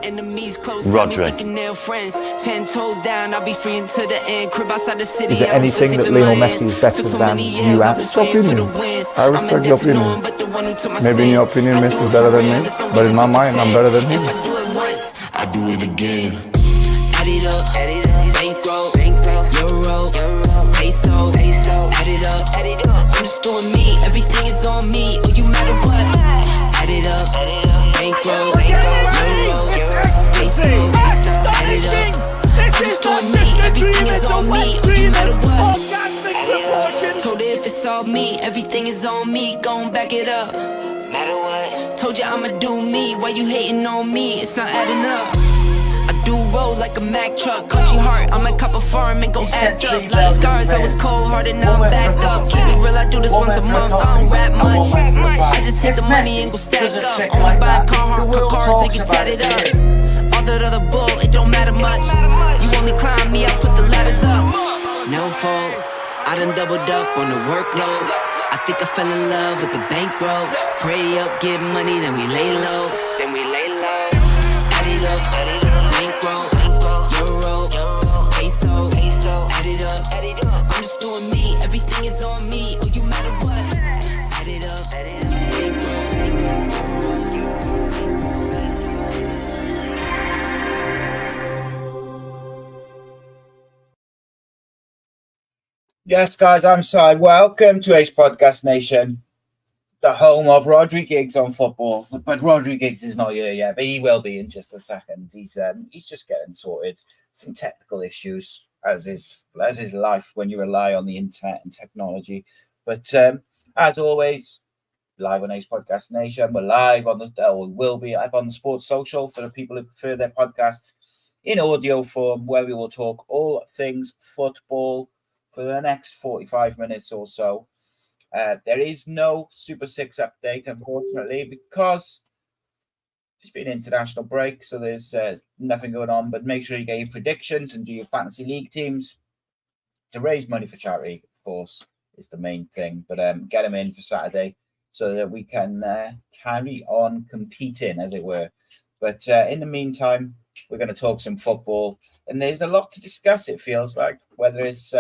Rhodri. Is there anything that Lionel Messi is better than you at? It's opinions. I respect your opinions. Maybe in your opinion Messi is better than me, but in my mind I'm better than him. I do it again. Add it up, bankroll, euro, peso, add it up. I'm just doing me, everything is on me. Oh, you matter what? Add it up, bankroll, euro, peso, add it up. I'm just doing me, everything is on me. Oh, you matter what? Told her if it's all me, everything is on me. Gon' back it up. Matter what? Told you I'ma do me. Why you hating on me? It's not adding up. I do roll like a Mack truck. Country heart, I might cop a farm and go act up. Lot of scars, I was cold hearted, now I'm back up. Keep it real, I do this once a month. I don't rap much. I just hit the money and go stack up. Only buy Carhartt cards, so you can tat it up. All that other bull, it don't matter much. You only climb me, I put the ladders up. No fault, I done doubled up on the workload. I think I fell in love with the bankroll. Pray up, get money, then we lay low. Add it up, bankroll, euro, peso, add it up. I'm just doing me, everything is on me. Oh, you matter what? Add it up, Yes, guys, I'm Si. Welcome to Ace Podcast Nation, the home of Rhodri Giggs on football. But Rhodri Giggs is not here yet, but he will be in just a second. He's just getting sorted. Some technical issues, as is life when you rely on the internet and technology. But as always, live on Ace Podcast Nation. We're live on we will be up on the Sports Social for the people who prefer their podcasts in audio form, where we will talk all things football for the next 45 minutes or so. There is no Super 6 update, unfortunately, because it's been an international break, so there's nothing going on. But make sure you get your predictions and do your fantasy league teams to raise money for charity, of course, is the main thing. But get them in for Saturday so that we can carry on competing, as it were. But in the meantime, we're going to talk some football. And there's a lot to discuss, it feels like, whether it's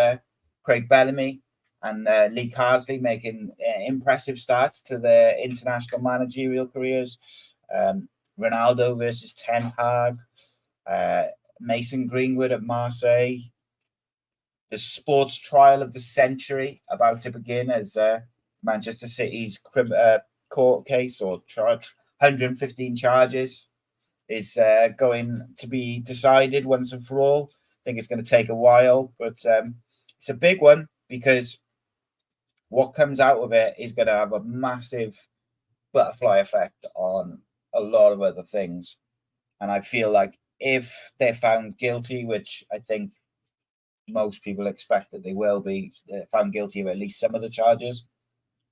Craig Bellamy and Lee Carsley making impressive starts to their international managerial careers. Ronaldo versus Ten Hag. Mason Greenwood at Marseille. The sports trial of the century about to begin as Manchester City's court case or charge 115 charges is going to be decided once and for all. I think it's going to take a while, but it's a big one because what comes out of it is going to have a massive butterfly effect on a lot of other things. And I feel like if they're found guilty, which I think most people expect that they will be found guilty of at least some of the charges,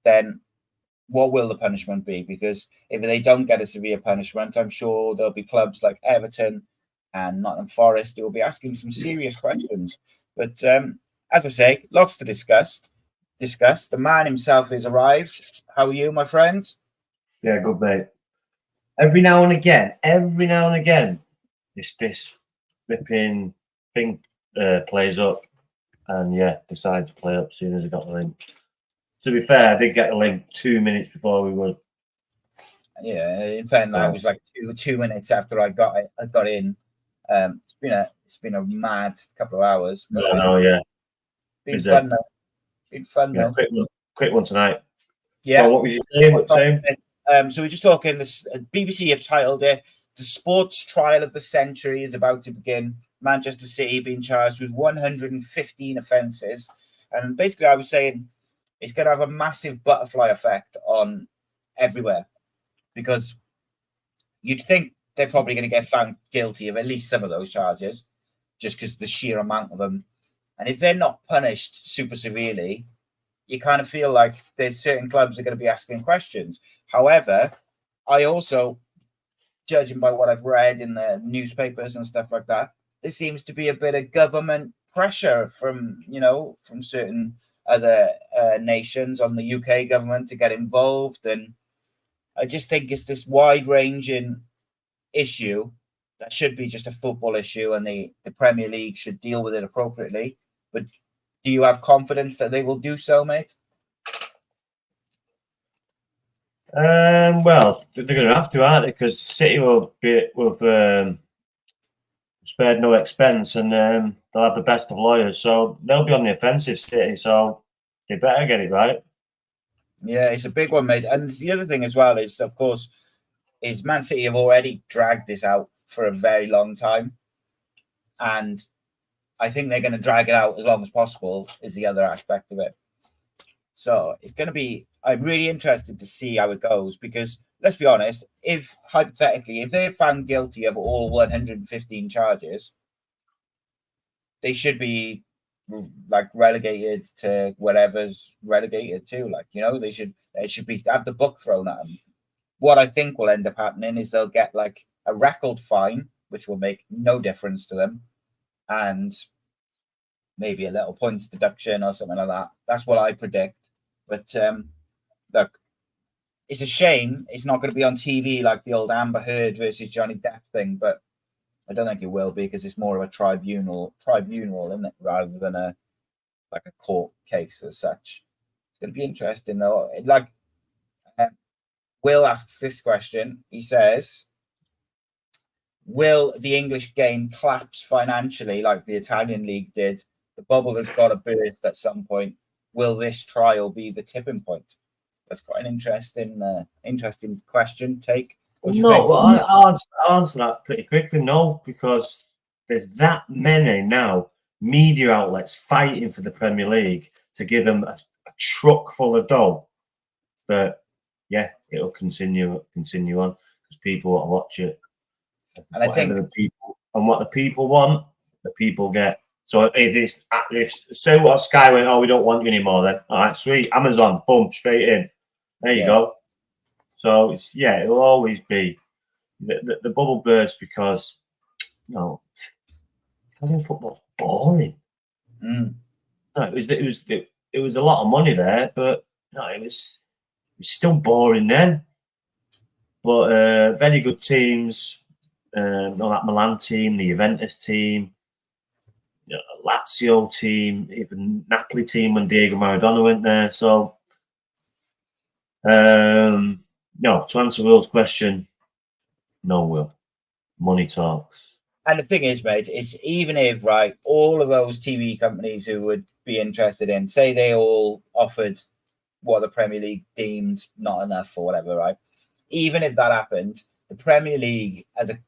then what will the punishment be? Because if they don't get a severe punishment, I'm sure there'll be clubs like Everton and Nottingham Forest who will be asking some serious questions. But as I say, lots to discuss. The man himself has arrived. How are you, my friend? Yeah, good, mate. Every now and again, this flipping thing plays up and, decide to play up as soon as I got the link. To be fair, I did get the link 2 minutes before we were. Yeah, in fact, that was like 2 minutes after I got in. It's been a mad couple of hours. I know, yeah. Been fun though. Quick one tonight. Yeah. So what was you saying? So we're just talking. This BBC have titled it "The Sports Trial of the Century is about to begin." Manchester City being charged with 115 offences, and basically, I was saying it's going to have a massive butterfly effect on everywhere because you'd think they're probably going to get found guilty of at least some of those charges, just because of the sheer amount of them. And if they're not punished super severely, you kind of feel like there's certain clubs are going to be asking questions. However, I also, judging by what I've read in the newspapers and stuff like that, there seems to be a bit of government pressure from certain other nations on the UK government to get involved. And I just think it's this wide-ranging issue that should be just a football issue, and the Premier League should deal with it appropriately. But do you have confidence that they will do so, mate? Well, they're going to have to, aren't they? Because City will spared no expense, and they'll have the best of lawyers, so they'll be on the offensive, City. So they better get it right. Yeah, it's a big one, mate. And the other thing as well is, of course, is Man City have already dragged this out for a very long time, and I think they're going to drag it out as long as possible. Is the other aspect of it. So it's going to be. I'm really interested to see how it goes, because let's be honest, if hypothetically, if they're found guilty of all 115 charges, they should be like relegated to whatever's relegated to. Like, you know, they should be have the book thrown at them. What I think will end up happening is they'll get like a record fine, which will make no difference to them, and maybe a little points deduction or something like that. That's what I predict. But look, it's a shame it's not going to be on TV like the old Amber Heard versus Johnny Depp thing, but I don't think it will be, because it's more of a tribunal, isn't it, rather than a court case as such. It's going to be interesting though. Like, Will asks this question. He says, "Will the English game collapse financially like the Italian league did? The bubble has got to burst at some point. Will this trial be the tipping point?" That's quite an interesting question. Take. What do you think? Well, I'll answer that pretty quickly. No, because there's that many now media outlets fighting for the Premier League to give them a truck full of dough. But yeah, it'll continue on, because people want to watch it. And I think what the people want, the people get. So if say what Sky went, "Oh, we don't want you anymore," then all right, sweet, Amazon, boom, straight in. There you go. So it will always be the bubble burst, because Italian football boring. No, it was a lot of money there, but no, it was still boring then. But very good teams, that Milan team, the Juventus team, Lazio team, even Napoli team when Diego Maradona went there. So, no, to answer Will's question, no, Will. Money talks. And the thing is, mate, is even if, right, all of those TV companies who would be interested in, say they all offered what the Premier League deemed not enough or whatever, right? Even if that happened, the Premier League as an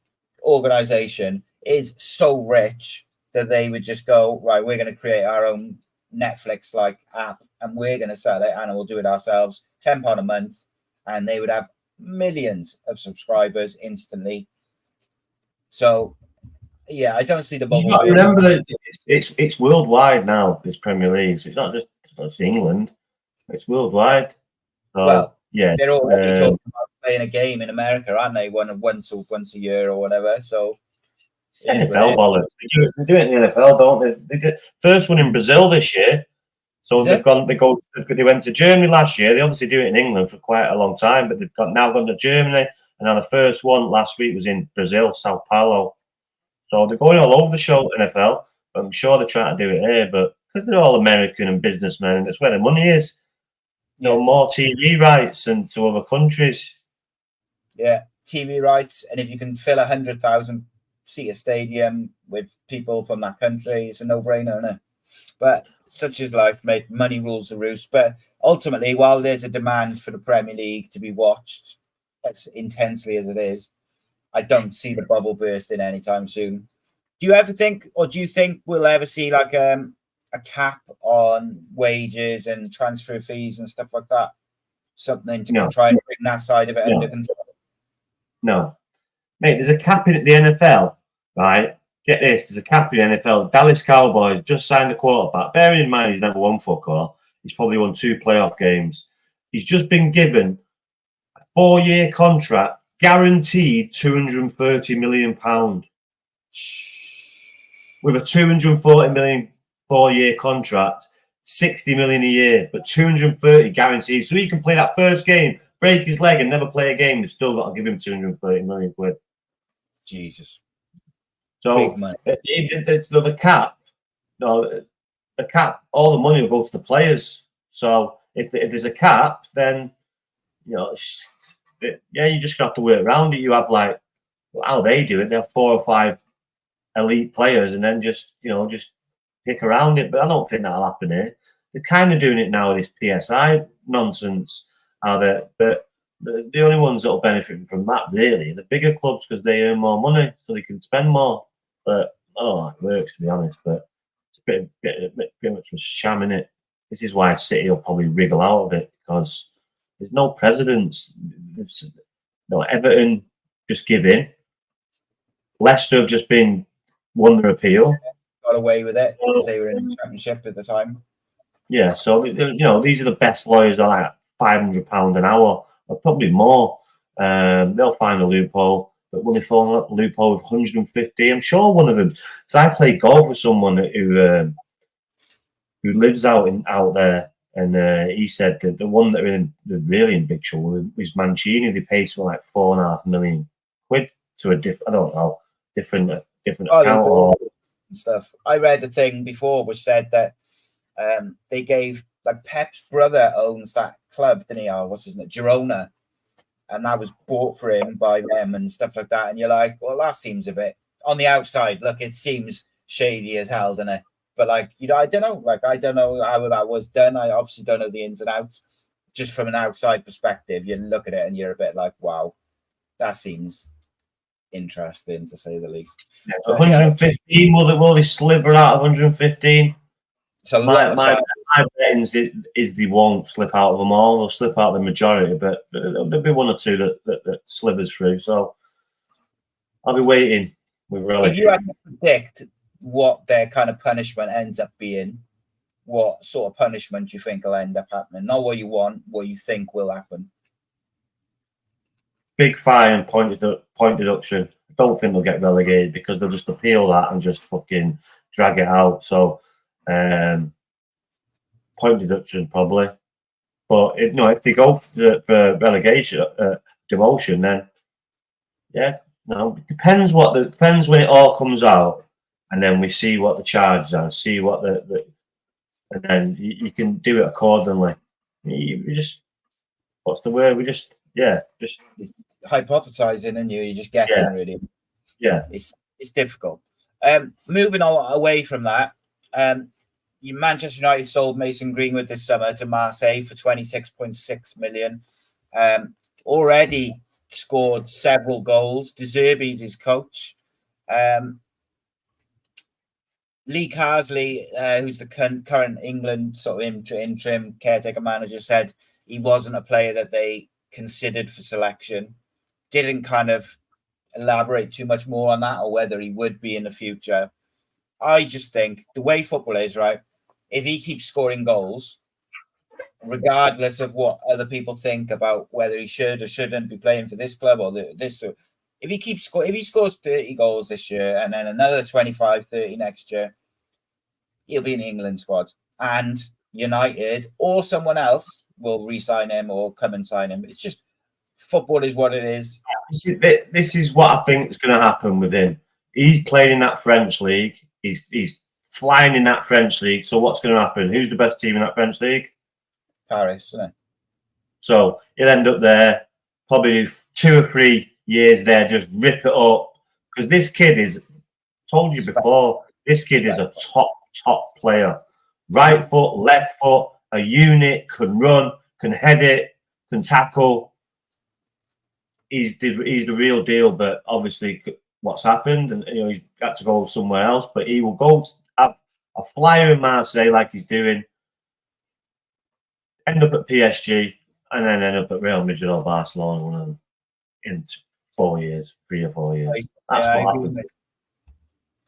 organisation is so rich that they would just go, right, we're going to create our own Netflix-like app and we're going to sell it and we'll do it ourselves, £10 a month, and they would have millions of subscribers instantly. So, yeah, I don't see the bubble. You got to remember that it's worldwide now, this Premier League. So it's not just England, it's worldwide. So, well, yeah, they're already talking about playing a game in America, aren't they? Once a year or whatever. So NFL bollocks. They do it in the NFL, don't they? They did first one in Brazil this year. So they went to Germany last year. They obviously do it in England for quite a long time, but they've now gone to Germany. And now the first one last week was in Brazil, Sao Paulo. So they're going all over the show, NFL. I'm sure they're trying to do it here, but because they're all American and businessmen, and that's where the money is. More TV rights and to other countries. Yeah, TV rights, and if you can fill 100,000 seat stadium with people from that country, it's a no-brainer, isn't it? But such is life, mate. Money rules the roost. But ultimately, while there's a demand for the Premier League to be watched as intensely as it is, I don't see the bubble bursting anytime soon. Do you ever think, or do you think we'll ever see like a cap on wages and transfer fees and stuff like that? Something to try and bring that side of it under control? No. Mate, there's a cap in the NFL, right? Get this, there's a cap in the NFL. Dallas Cowboys just signed a quarterback. Bearing in mind he's never won fuck all. He's probably won 2 playoff games. He's just been given a 4-year contract, guaranteed £230 million. With a £240 million 4-year contract, 60 million a year, but 230 guaranteed. So he can play that first game, break his leg, and never play a game. They've still got to give him 230 million quid. Jesus. So Big money. the cap, the cap, all the money will go to the players. So if there's a cap, then you just have to work around it. You have like how they do it. They have 4 or 5 elite players, and then just pick around it. But I don't think that'll happen here. They're kind of doing it now with this PSI nonsense. But the only ones that will benefit from that really are the bigger clubs because they earn more money, so they can spend more. But I don't know how it works, to be honest. But it's a bit much of a sham, innit? This is why City will probably wriggle out of it because there's no precedents. Everton just give in. Leicester have just won their appeal. Got away with it because they were in the Championship at the time. Yeah, so these are the best lawyers are like £500 an hour, or probably more. They'll find a loophole, but will they find a loophole with 150? I'm sure one of them. So I played golf with someone who lives out there, and he said that the one that are really in big trouble was Mancini. They paid something like £4.5 million to a different account or stuff. I read a thing before which said that they gave, like, Pep's brother owns that club, didn't he? What's his name? Girona. And that was bought for him by them and stuff like that. And you're like, well, that seems a bit on the outside. Look, it seems shady as hell, doesn't it? But I don't know. I don't know how that was done. I obviously don't know the ins and outs. Just from an outside perspective, you look at it and you're a bit like, wow, that seems interesting to say the least. 115, will they sliver out of 115? So my betting is they won't slip out of them all. They'll slip out the majority, but there'll be one or two that slivers through. So I'll be waiting with relish. If you had to predict what their kind of punishment ends up being, what sort of punishment do you think will end up happening? Not what you want, what you think will happen. Big fine and point deduction. I don't think they'll get relegated because they'll just appeal that and just fucking drag it out. So point deduction probably. But if they go for relegation, demotion, then it depends depends when it all comes out, and then we see what the charges are, see what and then you can do it accordingly. What's the word? Just hypothesizing, and you're just guessing, really. Yeah, it's difficult. Moving on away from that, Manchester United sold Mason Greenwood this summer to Marseille for 26.6 million. Already scored several goals. De Zerbi's his coach. Lee Carsley, who's the current England sort of interim caretaker manager, said he wasn't a player that they considered for selection. Didn't kind of elaborate too much more on that or whether he would be in the future. I just think the way football is, right, if he keeps scoring goals, regardless of what other people think about whether he should or shouldn't be playing for this club or this, if he scores 30 goals this year and then another 25, 30 next year, he'll be in the England squad. And United or someone else will re-sign him or come and sign him. It's just football is what it is. This is what I think is going to happen with him. He's playing in that French league. He's flying in that French league. So what's going to happen? Who's the best team in that French league? Paris, isn't it? So he'll end up there, probably 2 or 3 years there, just rip it up. Because this kid is, told you before, this kid is a top player. Right foot, left foot, a unit, can run, can head it, can tackle. He's the real deal, but obviously what's happened, and he's got to go somewhere else. But he will go have a flyer in Marseille like he's doing, end up at PSG, and then end up at Real Madrid or Barcelona in 4 years, 3 or 4 years. That's what happens.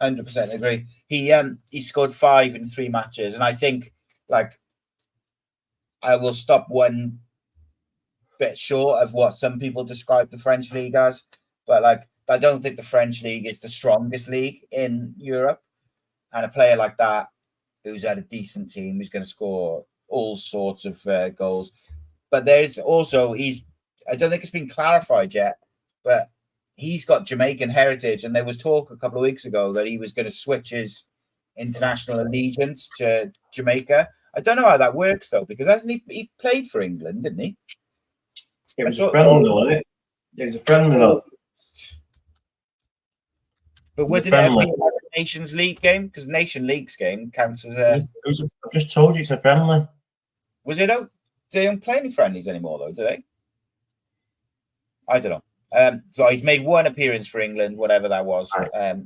100% agree. He scored 5 in 3 matches, and I think I will stop one bit short of what some people describe the French league as, but I don't think the French league is the strongest league in Europe, and a player like that who's at a decent team who's going to score all sorts of goals. But there's also I don't think it's been clarified yet, but he's got Jamaican heritage, and there was talk a couple of weeks ago that he was going to switch his international allegiance to Jamaica. I don't know how that works though, because hasn't he played for England, didn't he? It was a friendly, wasn't it? It was a friendly, though. But wouldn't it have been like a Nations League game? Because Nation League's game counts as a. I've just told you it's a friendly. Was it? They don't play any friendlies anymore, though, do they? I don't know. So he's made one appearance for England, whatever that was. Right.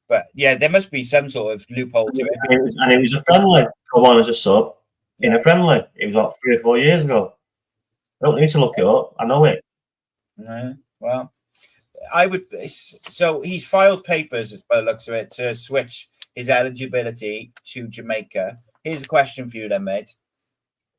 But yeah, there must be some sort of loophole to it. And it was a friendly. Come on as a sub in a friendly. It was like 3 or 4 years ago. I don't need to look it up. I know it. No, well, I would. So he's filed papers, by the looks of it, to switch his eligibility to Jamaica. Here's a question for you, then, mate.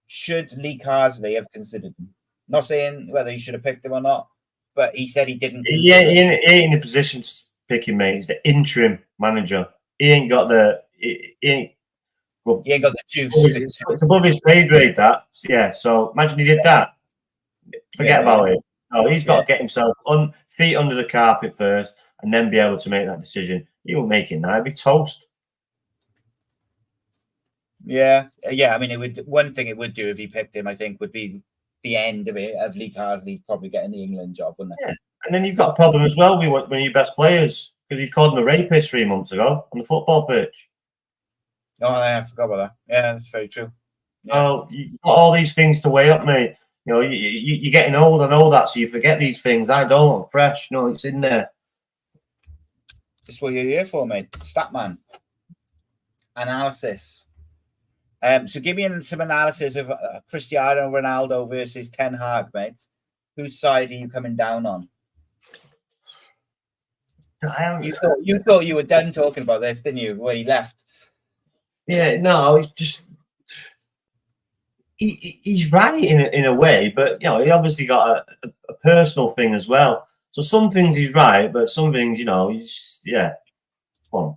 Should Lee Carsley have considered him? Not saying whether he should have picked him or not, but he said he didn't. Yeah, he ain't in a position to pick him, mate. He's the interim manager. He ain't got the. He ain't got the juice. It's above his pay grade, that. Yeah. So imagine he did that. Forget about it. No, he's got to get himself feet under the carpet first, and then be able to make that decision. He won't make it now. He'd be toast. Yeah. I mean, it would. One thing it would do if he picked him, I think, would be the end of it, of Lee Carsley probably getting the England job, wouldn't it? Yeah. And then you've got a problem as well with one of your best players, because you called him a rapist 3 months ago on the football pitch. Oh, I forgot about that. Yeah, that's very true. Yeah. Oh, you've got all these things to weigh up, mate. You know, you're getting old, I know that, so you forget these things. I don't. I'm fresh. No, it's in there. That's what you're here for, mate. Statman. Analysis. So give me some analysis of Cristiano Ronaldo versus Ten Hag, mate. Whose side are you coming down on? You thought you were done talking about this, didn't you, when he left? Yeah, no, it's just he's right in a way, but you know, he obviously got a personal thing as well. So some things he's right, but some things, you know, he's Come on.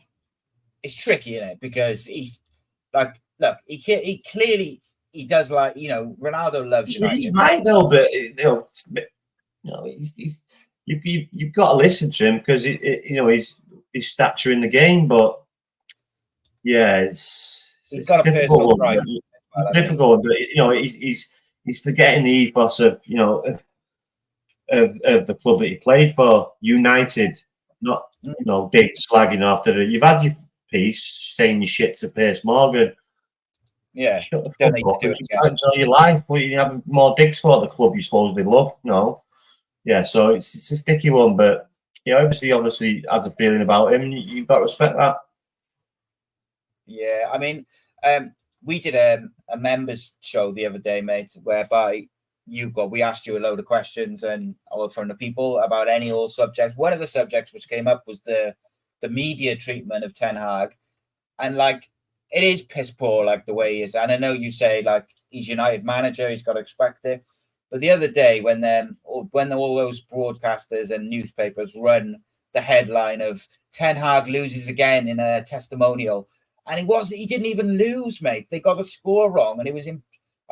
It's tricky, isn't it? Because he's like, look, he clearly does, like, you know, Ronaldo loves. He's right though, but you've got to listen to him because his stature in the game. But yeah, he's got a difficult one. Right. It's difficult, but you know, he's forgetting the ethos of of the club that he played for, United. Not big slagging after you've had your piece saying your shit to Piers Morgan. Yeah, shut the fuck up and just enjoy your life. What you have more digs for the club you supposedly love? No, yeah. So it's a sticky one, but yeah, obviously has a feeling about him. You've got to respect that. Yeah, I mean, we did a members show the other day, mate, whereby we asked you a load of questions and all from the people about any old subjects. One of the subjects which came up was the media treatment of Ten Hag, and like, it is piss poor, like the way he is. And I know you say like he's United manager, he's got to expect it. But the other day, when all those broadcasters and newspapers run the headline of Ten Hag loses again in a testimonial, and he didn't even lose, mate. They got the score wrong, and it was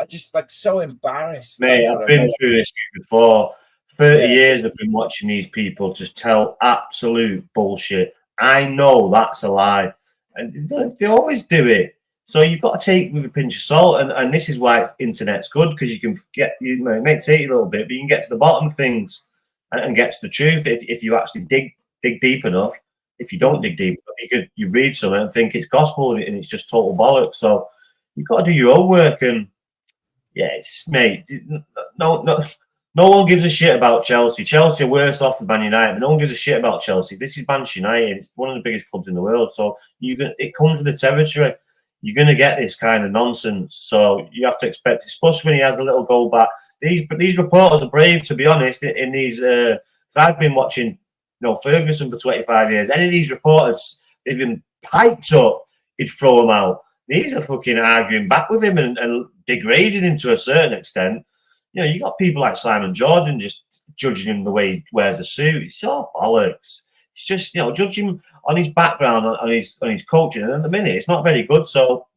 just like so embarrassed. Mate, I've been through this before. 30 years I've been watching these people just tell absolute bullshit. I know that's a lie. And they always do it. So you've got to take it with a pinch of salt. And this is why internet's good, because you can it may take you a little bit, but you can get to the bottom of things and get to the truth if you actually dig deep enough. If you don't dig deep enough, you read something and think it's gospel and it's just total bollocks. So you've got to do your own work. And yeah, mate, no one gives a shit about Chelsea. Chelsea are worse off than Man United, but no one gives a shit about Chelsea. This is Manchester United. It's one of the biggest clubs in the world. So it comes with the territory. You're going to get this kind of nonsense. So you have to expect it, especially when he has a little goal back. These reporters are brave, to be honest, in these. Because I've been watching Ferguson for 25 years. Any of these reporters, they've been piped up, he'd throw them out. These are fucking arguing back with him and degrading him to a certain extent. You got people like Simon Jordan just judging him the way he wears a suit. It's all bollocks. It's just, judge him on his background, on his coaching. And at the minute, it's not very good. So,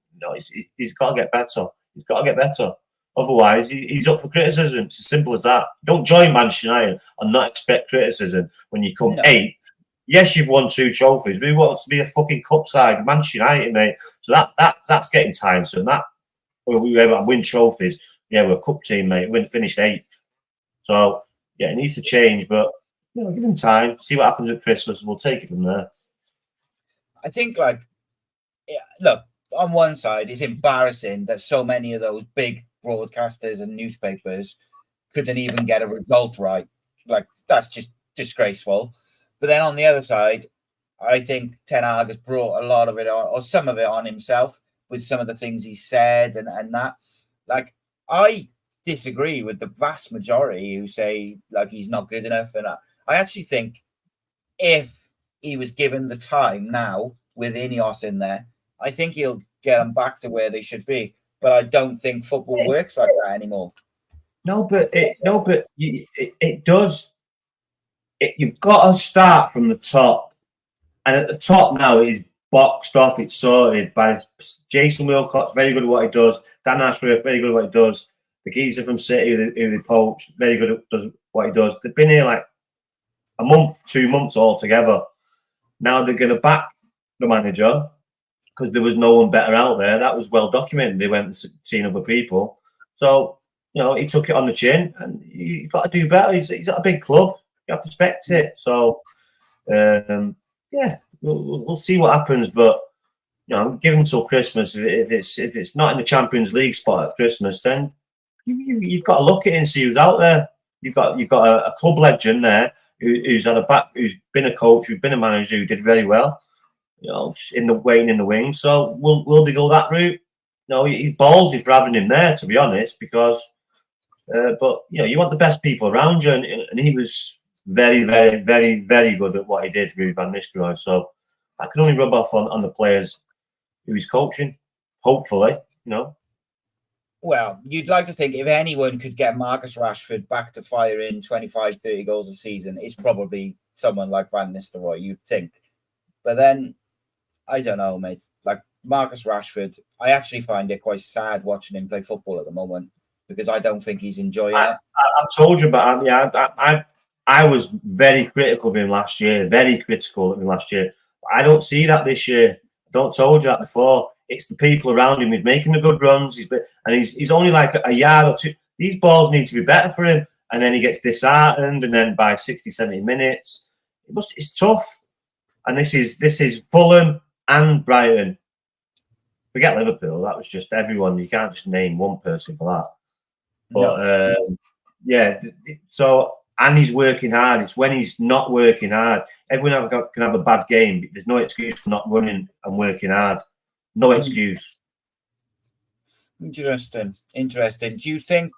he's got to get better. He's got to get better. Otherwise, he's up for criticism. It's as simple as that. Don't join Manchester United and not expect criticism when you come eighth. Yes, you've won 2 trophies, but he wants to be a fucking cup side, Manchester United, mate. So that's getting tiresome. That we were able to win trophies. Yeah, we're a cup team, mate. We finished 8th. So yeah, it needs to change, but give him time. See what happens at Christmas, and we'll take it from there. I think, look, on one side, it's embarrassing that so many of those big broadcasters and newspapers couldn't even get a result right. Like, that's just disgraceful. But then on the other side, I think Ten Hag has brought a lot of it on, or some of it on himself, with some of the things he said and that. Like, I disagree with the vast majority who say, like, he's not good enough. And I actually think if he was given the time now with Ineos in there, I think he'll get them back to where they should be. But I don't think football works like that anymore. No, but it does. You've got to start from the top, and at the top now it is boxed off. It's sorted by Jason Wilcox, very good at what he does. Dan Ashworth, very good at what he does. The geezer from City, who they poached, very good at what he does. They've been here like a month, 2 months altogether. Now they're going to back the manager because there was no one better out there. That was well documented. They went and seen other people. So, he took it on the chin, and you've got to do better. He's at a big club. You have to respect it. So, yeah, we'll see what happens. But, give him till Christmas. If it's not in the Champions League spot at Christmas, then you've got to look at it and see who's out there. You've got a club legend there who's who's been a coach, who's been a manager, who did very well. Waiting in the wing. So will they go that route? No, he's ballsy for having him there, to be honest, because but you want the best people around you, and he was very, very, very, very good at what he did, Ruud van Nistelrooy. So that can only rub off on the players who he's coaching, hopefully, Well, you'd like to think if anyone could get Marcus Rashford back to firing 25, 30 goals a season, it's probably someone like Van Nistelrooy, you'd think. But then, I don't know, mate. Like, Marcus Rashford, I actually find it quite sad watching him play football at the moment because I don't think he's enjoying it. I told you about him. Yeah, I was very critical of him last year. Very critical of him last year. I don't see that this year. I don't told you that before. It's the people around him. He's making the good runs. He's only like a yard or two. These balls need to be better for him. And then he gets disheartened. And then by 60, 70 minutes, it's tough. And this is Fulham and Brighton. Forget Liverpool. That was just everyone. You can't just name one person for that. But yeah. So, and he's working hard. It's when he's not working hard. Everyone can have a bad game. There's no excuse for not running and working hard. No excuse. Interesting. Do you think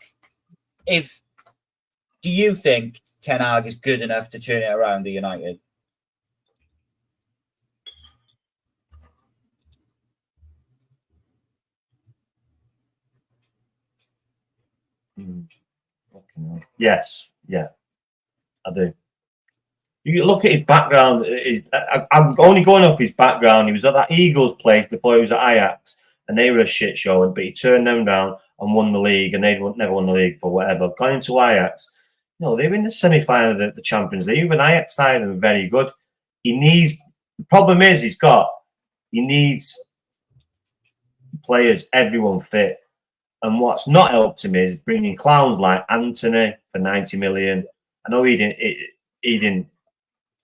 Ten Hag is good enough to turn it around at United? Yes. Yeah. I do. You look at his background. I'm only going off his background. He was at that Eagles place before he was at Ajax, and they were a shit show. But he turned them down and won the league, and they never won the league for whatever. Going into Ajax, they were in the semi-final of the Champions League. Even Ajax side are very good. The problem is he needs players, everyone fit. And what's not helped him is bringing clowns like Anthony for 90 million. I know he didn't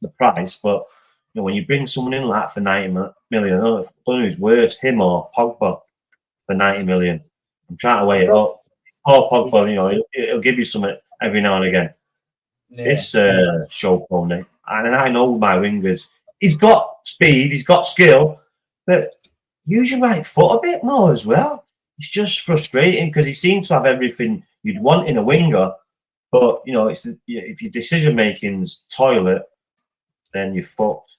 the price, but when you bring someone in like that for 90 million, I don't know who's worse, him or Pogba for 90 million. I'm trying to weigh it up. Or Pogba, it'll give you something every now and again. Yeah. This show pony, and I know my wingers. He's got speed, he's got skill, but use your right foot a bit more as well. It's just frustrating because he seems to have everything you'd want in a winger, but if your decision making's toilet, then you're fucked.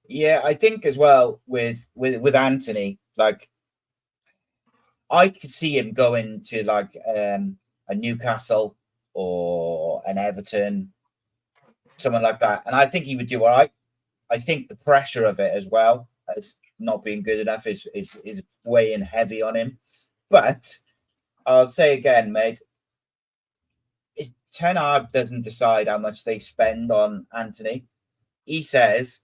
Yeah, I think as well with Anthony, like I could see him going to like a Newcastle or an Everton, someone like that, and I think he would do all right. I think the pressure of it as well as not being good enough is weighing heavy on him. But I'll say again, mate. Ten Hag doesn't decide how much they spend on Anthony. He says,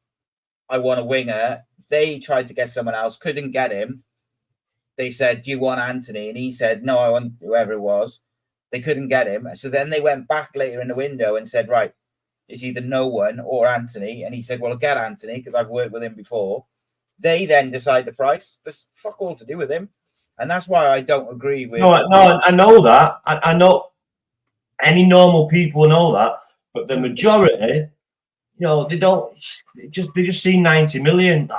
I want a winger. They tried to get someone else, couldn't get him. They said, do you want Anthony? And he said, no, I want whoever it was. They couldn't get him. So then they went back later in the window and said, right, it's either no one or Anthony. And he said, well, I'll get Anthony because I've worked with him before. They then decide the price. There's fuck all to do with him. And that's why I don't agree with... No, I know that. I know any normal people know that. But the majority, you know, they just see 90 million.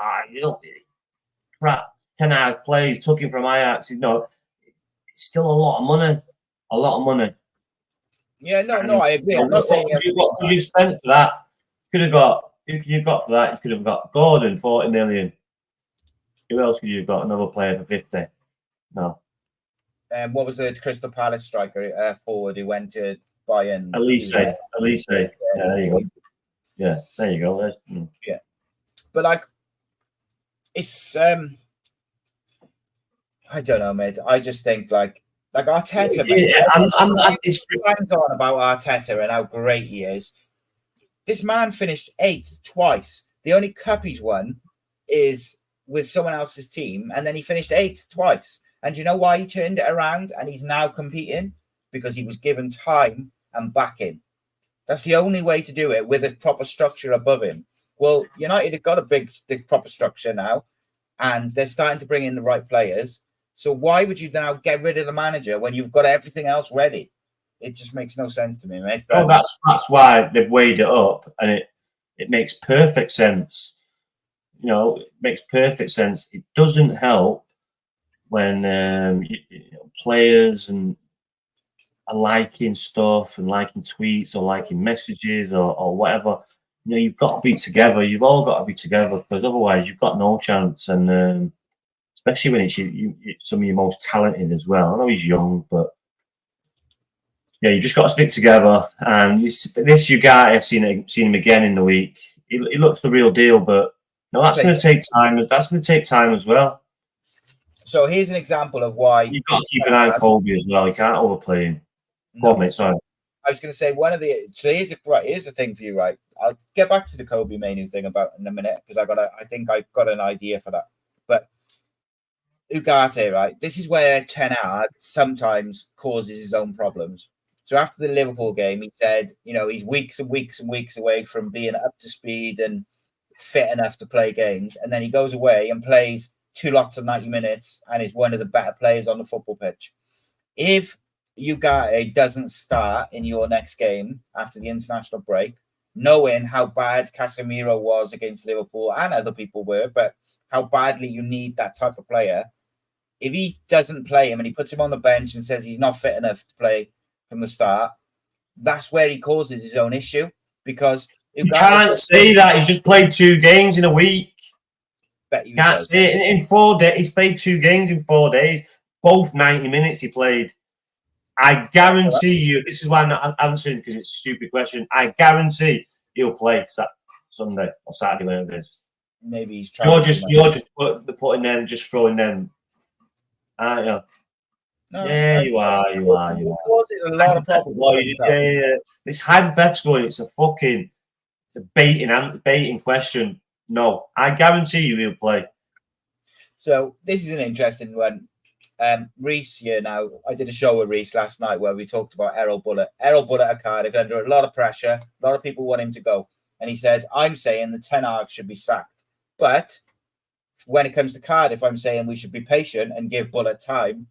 Crap. Ten Hag's plays, took him from Ajax. You know, it's still a lot of money. A lot of money. Yeah, no, I agree. I'm not saying what could you spend for that? Could have got. Who could you got for that? You could have got Gordon, 40 million. Who else could you have got? Another player for 50? No. What was the Crystal Palace striker forward who went to Bayern? Elise. Yeah, there you go. Yeah, there you go. Yeah, but like, it's I don't know, mate. I just think like Arteta. Mate, it's on about Arteta and how great he is. This man finished 8th twice. The only cup he's won is with someone else's team, and then he finished 8th twice. And you know why he turned it around and he's now competing? Because he was given time and backing. That's the only way to do it, with a proper structure above him. Well, United have got a big proper structure now, and they're starting to bring in the right players. So why would you now get rid of the manager when you've got everything else ready? It just makes no sense to me, mate. Oh, that's why they've weighed it up, and it makes perfect sense. You know, it makes perfect sense. It doesn't help when players and are liking stuff and liking tweets or liking messages or whatever. You know, you've got to be together. You've all got to be together, because otherwise you've got no chance. And especially when it's some of your most talented as well. I know he's young, but yeah, you just got to stick together. And this Ugarte, I've seen him again in the week. He looks the real deal, but no, that's going to take time. That's going to take time as well. So here's an example of why you've got to keep an eye on Colby as well. You can't overplay him. Go on, mate. Sorry. I was going to say here's the thing for you, right? I'll get back to the Kobe Manu thing in a minute, because I think I've got an idea for that. But Ugarte, right? This is where Ten Hag sometimes causes his own problems. So after the Liverpool game, he said, he's weeks and weeks and weeks away from being up to speed and fit enough to play games, and then he goes away and plays 2 lots of 90 minutes and is one of the better players on the football pitch. If Ugarte doesn't start in your next game after the international break, knowing how bad Casemiro was against Liverpool and other people were, but how badly you need that type of player, if he doesn't play him and he puts him on the bench and says he's not fit enough to play from the start, that's where he causes his own issue. Because you can't say that. He's just played 2 games in a week. You can't say it. In 4 days, he's played 2 games in 4 days, both 90 minutes he played. I guarantee you, this is why I'm not answering, because it's a stupid question. I guarantee he'll play Sunday or Saturday, whenever it is. Maybe he's trying. You're just putting them, just throwing them. Aren't you? No, yeah, you are. There's a lot of problems. Yeah. It's hypothetical. It's a fucking baiting question. No, I guarantee you he'll play. So this is an interesting one. Reese here now. I did a show with Reese last night where we talked about Errol Bullitt. Errol Bullitt at Cardiff under a lot of pressure. A lot of people want him to go. And he says, I'm saying the Ten Hag should be sacked. But when it comes to Cardiff, I'm saying we should be patient and give Bullitt time.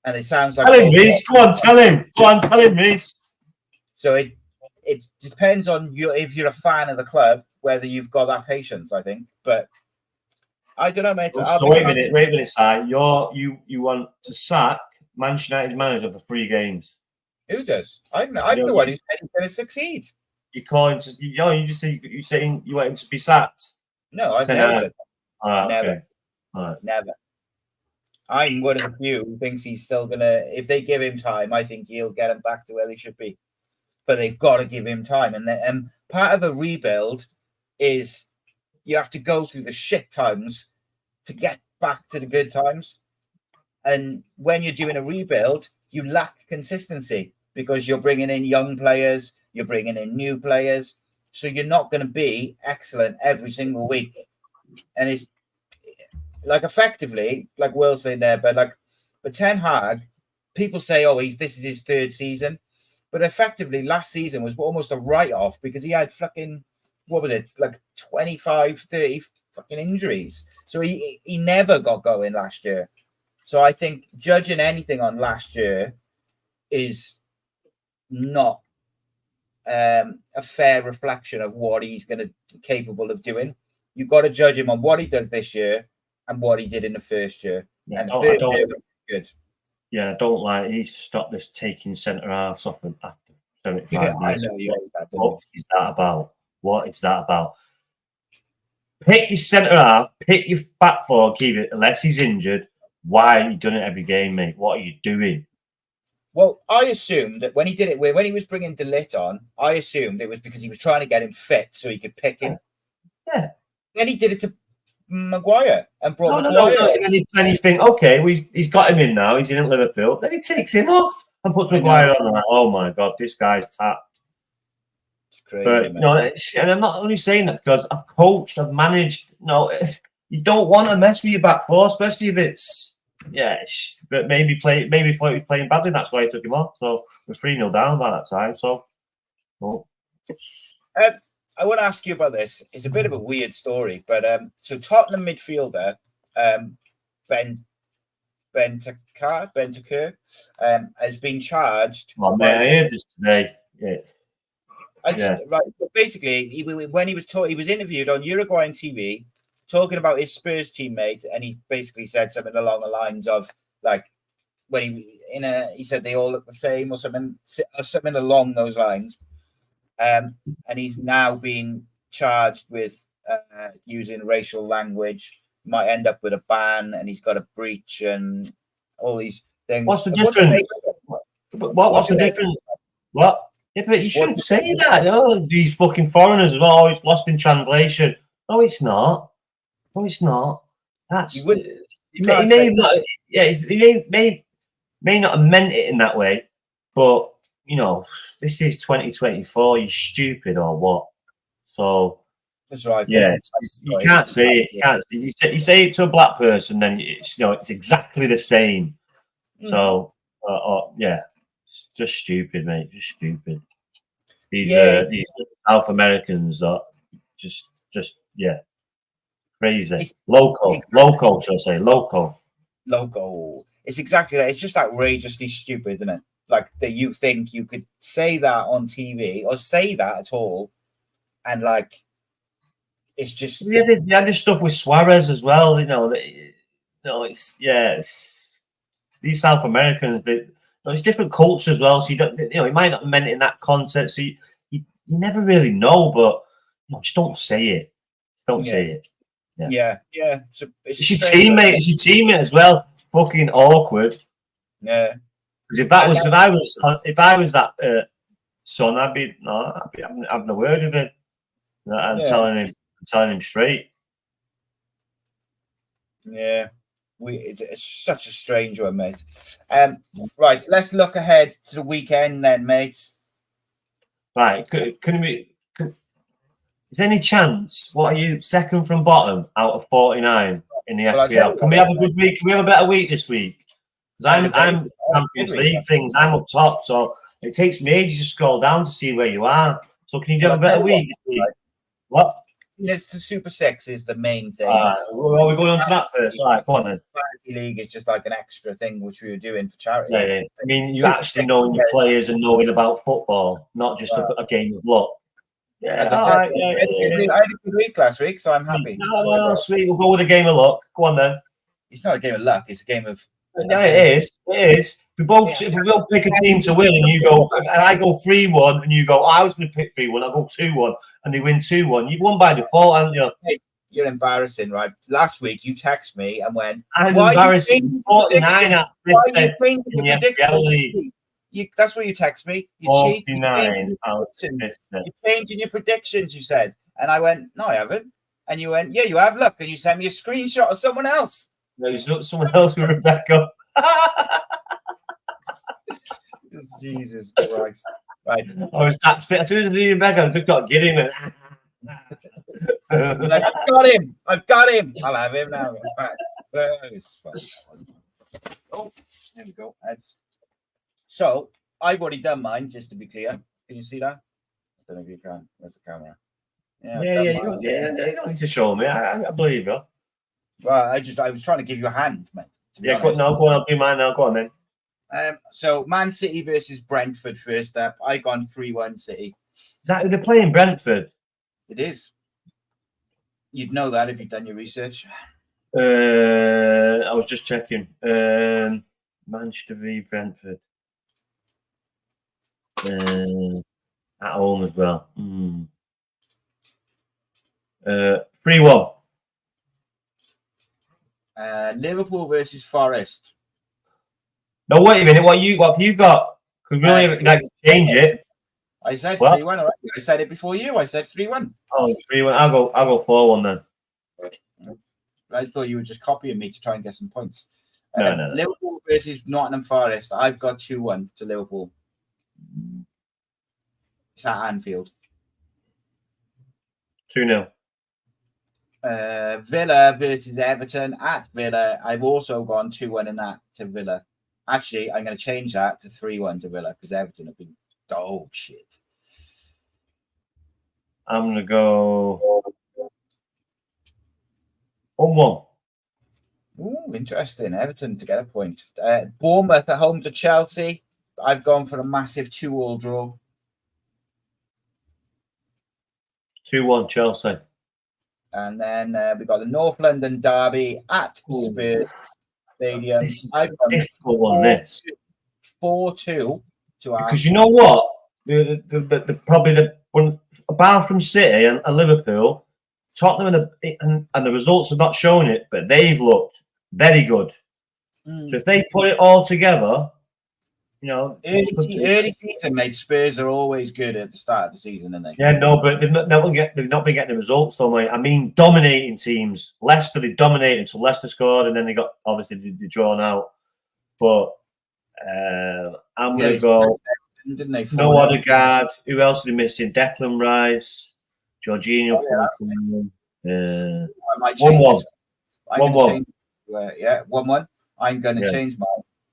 And it sounds like... Tell him, Reese. Go on, tell him, Reese. So it depends on you, if you're a fan of the club, whether you've got that patience, I think. But I don't know, mate. So wait a minute, Si. You want to sack Manchester United's manager for 3 games? Who does? I'm the one who said he's going to succeed. You call him to... You just say you're saying you want him to be sacked? No, I've never said that. Never. Okay. Right. Never. I'm one of the few who thinks he's still going to... If they give him time, I think he'll get him back to where they should be. But they've got to give him time. And part of a rebuild is you have to go through the shit times to get back to the good times. And when you're doing a rebuild, you lack consistency because you're bringing in young players, you're bringing in new players. So you're not going to be excellent every single week. And it's like effectively, like Will's saying there, but Ten Hag, people say, oh, this is his third season. But effectively, last season was almost a write-off because he had fucking, what was it, like 25, 30 fucking injuries. So he never got going last year. So I think judging anything on last year is not a fair reflection of what he's going to be capable of doing. You've got to judge him on what he did this year and what he did in the first year. Yeah, and the first year was good. Yeah, I don't like. He needs to stop this taking centre halves off him after 75 Yeah, I years. know. What is that about? What is that about? Pick your centre half, pick your back four, keep it unless he's injured. Why are you doing it every game, mate? What are you doing? Well, I assumed that when he did it, when he was bringing De Ligt on, I assumed it was because he was trying to get him fit so he could pick him. Yeah. Then he did it to Maguire and brought No. Maguire. And then you think, okay, well, he's got him in now. He's in at Liverpool. Then he takes him off and puts Maguire on. Like, oh my God, this guy's tapped. It's crazy, But, man. and I'm not only saying that because I've coached, I've managed. You don't want to mess with your back four, especially if it's but maybe thought he was playing badly. That's why he took him off. So we're 3-0 down by that time. So, I want to ask you about this. It's a bit of a weird story, but so Tottenham midfielder Ben Bentancur has been charged. I heard this today. Yeah. Right. So basically, when he was interviewed on Uruguayan TV talking about his Spurs teammate, and he basically said something along the lines of like when he said they all look the same or something along those lines. And he's now been charged with using racial language. Might end up with a ban, and he's got a breach and all these things. What's the difference? What's the difference? What? Yeah, but you shouldn't say that. No, these fucking foreigners as well. It's lost in translation. No, it's not. No, it's not. That's he may not. Yeah, he may not have meant it in that way, but this is 2024. You're stupid or what? So that's right. Yeah, you can't say it. You can't. You say it to a black person, then it's exactly the same. So yeah, it's just stupid, mate. Just stupid. These South Americans are just crazy. Local, shall I say? Local. It's exactly that. It's just outrageously stupid, isn't it? Like that you think you could say that on TV or say that at all, and like it's just they had this stuff with Suarez as well. It's these South Americans. It's different culture as well. So you don't, it might not have meant it in that context. So you never really know, but just don't say it. Don't say it. Yeah. So it's your teammate. It's your teammate as well. Fucking awkward. Yeah. Because if I was that son, I'd be having a word with him. I'm telling him straight. Yeah. It's such a strange one, mate. Right, let's look ahead to the weekend then, mate. Right, is there any chance? What are you, second from bottom out of 49 in the FPL? Can we have a good week? Can we have a better week this week? Because I'm Champions League things. I'm up top, so it takes me ages to scroll down to see where you are. So can you have a better week this week? What? It's the Super 6 is the main thing. Well, we're going on to that first. All right, go on then. Fantasy League is just like an extra thing which we were doing for charity. Yeah. I mean, you actually knowing your players and knowing about football, not just a game of luck. Yeah, as I said, I had a good week last week, so I'm happy. No, sweet. We'll go with a game of luck. Go on then. It's not a game of luck. It's a game of. Yeah, it is. It is. If we both pick a team to win, and you go, and I go 3-1, and you go, I was going to pick 3-1. I go 2-1, and they win 2-1. You've won by default, haven't you? Hey, you're embarrassing, right? Last week you text me and went, I'm embarrassing. 49 at 50 in the FPL League. That's what you text me. You 49 out of 50. You're changing your predictions, you said. And I went, no, I haven't. And you went, yeah, you have. Look. And you sent me a screenshot of someone else. No, someone else with Rebecca. Jesus Christ. Right. I was as soon as I leave back, I just got to get him. Like, I've got him. I'll have him now. Oh, there we go. So I've already done mine, just to be clear. Can you see that? I don't know if you can. Where's the camera? Yeah, you don't need to show me. I believe you. Well, I was trying to give you a hand, mate. Go on, I'll do mine now. Go on then. So Man City versus Brentford first up. I gone 3-1 City. Is that who they're playing, Brentford? It is. You'd know that if you'd done your research. I was just checking. Manchester v Brentford. At home as well. 3-1. Liverpool versus Forest. No, wait a minute. What have you got? Could we really like to change it? I said 3-1 already. I said it before you. I said 3-1. Oh, 3-1. I'll go 4-1 then. I thought you were just copying me to try and get some points. No. Liverpool versus Nottingham Forest. I've got 2-1 to Liverpool. It's at Anfield. 2-0. Villa versus Everton at Villa. I've also gone 2-1 in that to Villa. Actually, I'm going to change that to 3-1 to Villa because Everton have been dog shit. I'm going to go 1-1. Ooh, interesting. Everton to get a point. Bournemouth at home to Chelsea. I've gone for a massive 2-2 draw. 2-1 Chelsea. And then we've got the North London derby at Spurs Stadium. I've gone difficult one, this. 4-2 to Arsenal. Because you know what? Probably the one, apart from City and Liverpool, Tottenham and the results have not shown it, but they've looked very good. So if they put it all together, you know, early season, mate. Spurs are always good at the start of the season, aren't they? Yeah, no, but they've not been getting the results, though, mate. I mean, dominating teams. Leicester, they dominated until Leicester scored, and then they got obviously they drawn out. But I'm going to go. Didn't they? No Odegaard. Who else are they missing? Declan Rice, Jorginho. I might change 1-1. 1-1. Yeah, 1-1. I'm going to change mine.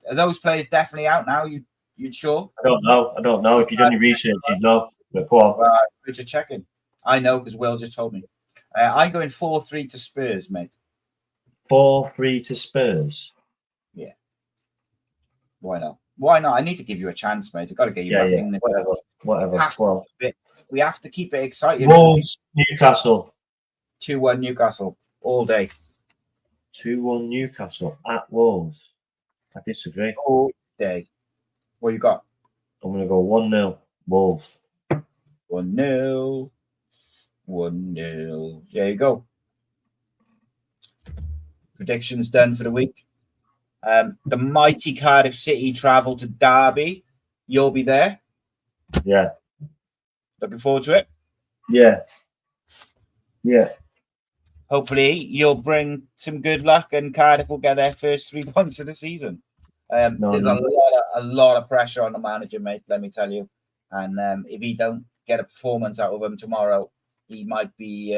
Are those players definitely out now? You sure? I don't know. If you've done your research, you'd know. But go on. We're just checking. I know because Will just told me. I'm going 4-3 to Spurs, mate. 4-3 to Spurs? Yeah. Why not? Why not? I need to give you a chance, mate. I've got to get you back in there. Whatever. We have to keep it exciting. Wolves, Newcastle. 2-1 Newcastle all day. 2-1 Newcastle at Wolves. I disagree. All day. What you got? I'm going to go 1-0 Wolves. 1-0. 1-0. There you go. Predictions done for the week. The mighty Cardiff City travel to Derby. You'll be there. Yeah. Looking forward to it. Yeah. Hopefully, you'll bring some good luck and Cardiff will get their first 3 points of the season. There's a lot of pressure on the manager, mate, let me tell you. And if he don't get a performance out of him tomorrow, he might be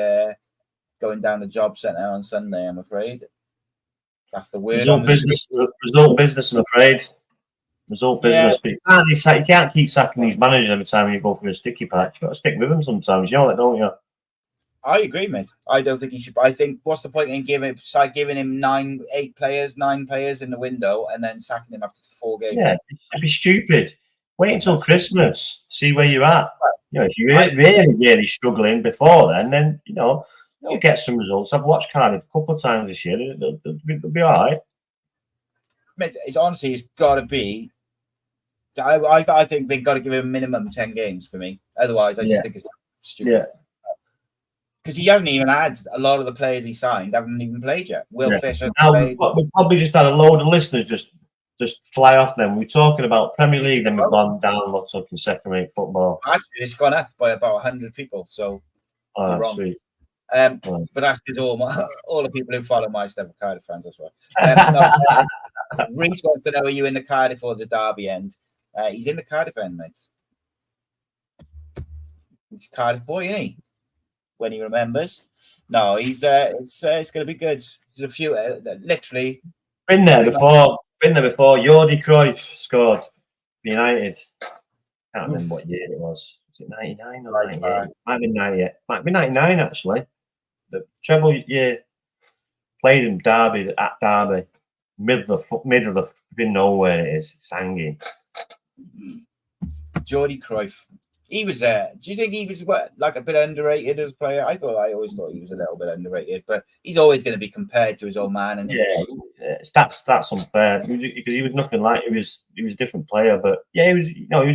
going down the job centre on Sunday, I'm afraid. That's the word. Result business, I'm afraid. Result business. Yeah. But you can't keep sacking these managers every time you go for a sticky patch. You've got to stick with them sometimes. You know that, don't you? I agree, mate. I don't think he should. I think what's the point in giving him 9 players in the window and then sacking him after 4 games? Yeah, it'd be stupid. Wait until Christmas, see where you're at. You know, if you're really struggling before then you'll get some results. I've watched Cardiff a couple of times this year. They'll be all right. Mate, it's got to be. I think they've got to give him a minimum 10 games for me. Otherwise, I just think it's stupid. Yeah. Because he hasn't even had a lot of the players he signed haven't even played yet. Will Fisher. We've probably just had a load of listeners just fly off them. We're talking about Premier League, then we've gone down lots of second-rate football. Actually, it's gone up by about 100 people. So, wrong. Sweet. But that's because all the people who follow my stuff are Cardiff fans as well. Reese wants to know, are you in the Cardiff or the Derby end? He's in the Cardiff end, mate. He's a Cardiff boy, isn't he? When he remembers. No, he's it's going to be good. There's a few, literally. Been there before. Jordi Cruyff scored for United. Can't remember what year it was. Was it 99 or 98? Might be 98. Might be 99 actually. The treble year. Played in Derby at Derby. Middle of the nowhere it is. It's hanging. Jordi Cruyff. He was do you think he was like a bit underrated as a player? I always thought he was a little bit underrated, but he's always going to be compared to his old man. And that's unfair because he was nothing like he was a different player. But yeah, he was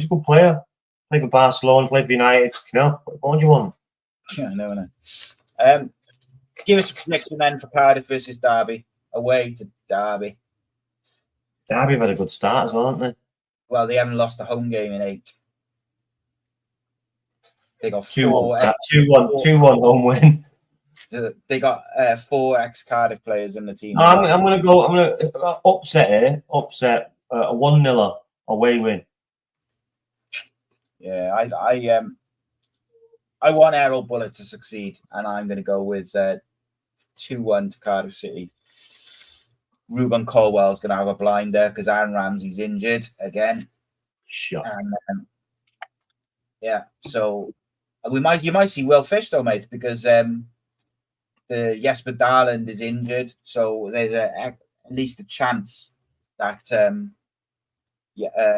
a good player. Played for Barcelona, played for United. What do you want? Yeah, I know. Give us a prediction then for Cardiff versus Derby. Away to Derby. Derby have had a good start as well, haven't they? Well, they haven't lost a home game in 8. They got 2-1 home win. They got 4 ex-Cardiff players in the team. I'm going to upset a 1-0 away win. Yeah, I want Errol Bullitt to succeed, and I'm going to go with 2-1 to Cardiff City. Ruben Colwell's going to have a blinder because Aaron Ramsey's injured again. Sure. And so you might see Will Fish though, mate, because the Jesper Darland is injured, so there's at least a chance that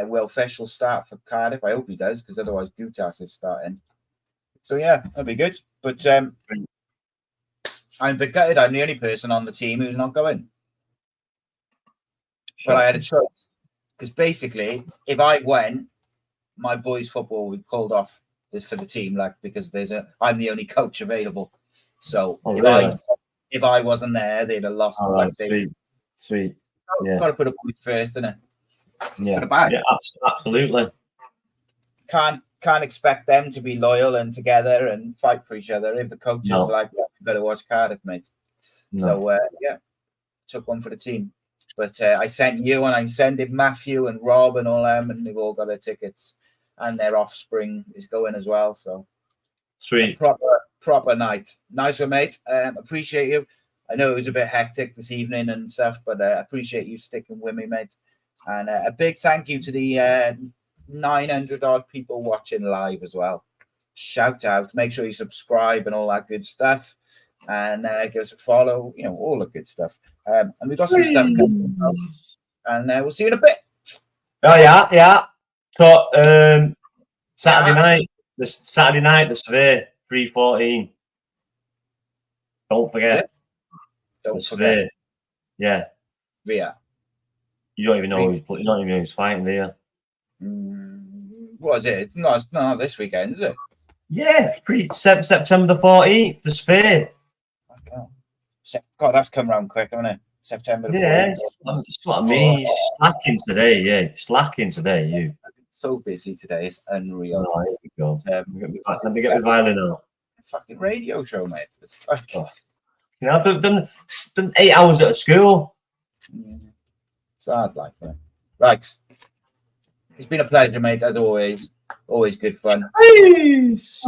Will Fish will start for Cardiff. I hope he does, because otherwise Gutas is starting. So yeah, that'll be good. But I'm a bit gutted. I'm the only person on the team who's not going. But I had a choice, because basically, if I went, my boys' football would be called off for the team, because I'm the only coach available. So if I wasn't there, they'd have lost. Sweet. Yeah. Got to put a point first, innit? Yeah. For the back. Yeah, absolutely. Can't expect them to be loyal and together and fight for each other if the coach is like, you better watch Cardiff, mate. No. So took one for the team. But I sent you and I sent it Matthew and Rob and all them, and they've all got their tickets, and their offspring is going as well. So sweet, proper night. Nice one, mate. Appreciate you. I know it was a bit hectic this evening and stuff, but I appreciate you sticking with me, mate. And a big thank you to the 900 odd people watching live as well. Shout out! Make sure you subscribe and all that good stuff. And give us a follow, all the good stuff. And we've got some stuff coming up. And we'll see you in a bit. Oh, yeah. So, Saturday night, the survey, 3:14. Don't forget. Don't forget. Yeah. Yeah. You don't even know who's fighting there. What is it? No, it's not this weekend, is it? Yeah, September the 14th, the Sphere. God, that's come around quick, hasn't it? September the 14th. Yeah, that's what I mean. You're slacking today, you. So busy today, it's unreal. Oh, here we go. Let me get my violin out. Fucking radio show, mate. It's like, I've done 8 hours at school. It's hard life, isn't it? Right. It's been a pleasure, mate, as always. Always good fun. Peace.